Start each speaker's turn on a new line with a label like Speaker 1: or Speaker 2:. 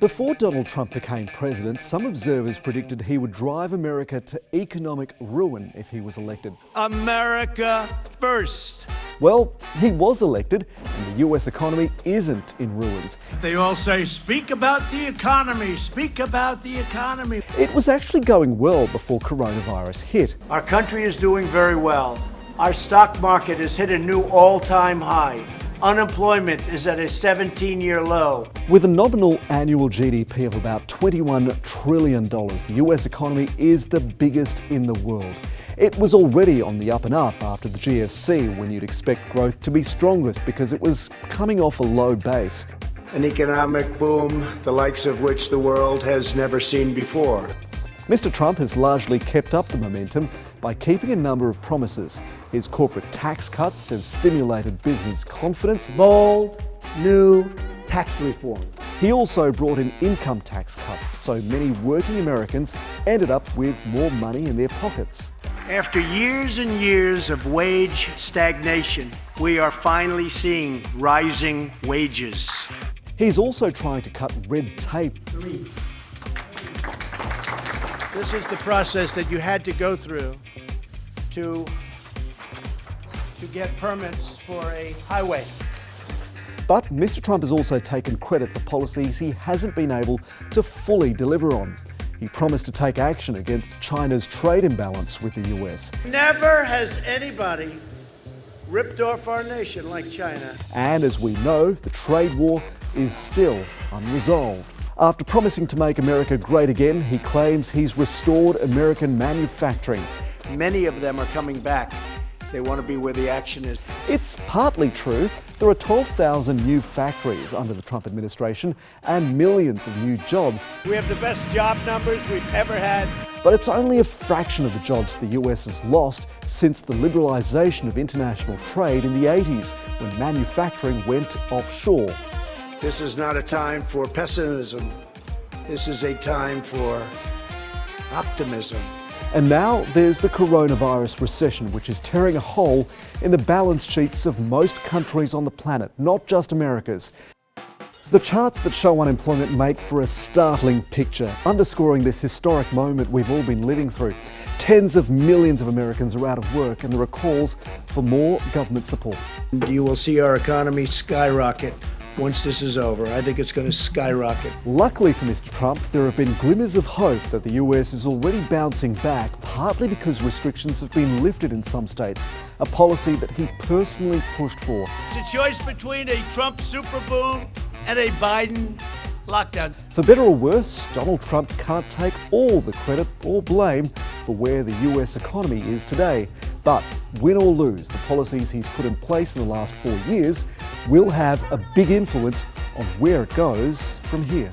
Speaker 1: Before Donald Trump became president, some observers predicted he would drive America to economic ruin if he was elected.
Speaker 2: America first.
Speaker 1: Well, he was elected, and the US economy isn't in ruins.
Speaker 2: They all say, speak about the economy, speak about the economy.
Speaker 1: It was actually going well before coronavirus hit.
Speaker 3: Our country is doing very well. Our stock market has hit a new all-time high. Unemployment is at a 17-year low.
Speaker 1: With a nominal annual GDP of about $21 trillion, the US economy is the biggest in the world. It was already on the up and up after the GFC, when you'd expect growth to be strongest because it was coming off a low base.
Speaker 4: An economic boom, the likes of which the world has never seen before.
Speaker 1: Mr. Trump has largely kept up the momentum by keeping a number of promises. His corporate tax cuts have stimulated business confidence.
Speaker 3: Bold, new tax reform.
Speaker 1: He also brought in income tax cuts, so many working Americans ended up with more money in their pockets.
Speaker 3: After years and years of wage stagnation, we are finally seeing rising wages.
Speaker 1: He's also trying to cut red tape.
Speaker 2: This is the process that you had to go through to get permits for a highway.
Speaker 1: But Mr. Trump has also taken credit for policies he hasn't been able to fully deliver on. He promised to take action against China's trade imbalance with the US.
Speaker 3: Never has anybody ripped off our nation like China.
Speaker 1: And as we know, the trade war is still unresolved. After promising to make America great again, he claims he's restored American manufacturing.
Speaker 3: Many of them are coming back. They want to be where the action is.
Speaker 1: It's partly true. There are 12,000 new factories under the Trump administration and millions of new jobs.
Speaker 2: We have the best job numbers we've ever had.
Speaker 1: But it's only a fraction of the jobs the US has lost since the liberalisation of international trade in the 80s, when manufacturing went offshore.
Speaker 4: This is not a time for pessimism. This is a time for optimism.
Speaker 1: And now there's the coronavirus recession, which is tearing a hole in the balance sheets of most countries on the planet, not just America's. The charts that show unemployment make for a startling picture, underscoring this historic moment we've all been living through. Tens of millions of Americans are out of work, and there are calls for more government support.
Speaker 3: You will see our economy skyrocket once this is over. I think it's going to skyrocket.
Speaker 1: Luckily for Mr. Trump, there have been glimmers of hope that the US is already bouncing back, partly because restrictions have been lifted in some states, a policy that he personally pushed for.
Speaker 2: It's a choice between a Trump super boom and a Biden lockdown.
Speaker 1: For better or worse, Donald Trump can't take all the credit or blame for where the US economy is today. But win or lose, the policies he's put in place in the last 4 years will have a big influence on where it goes from here.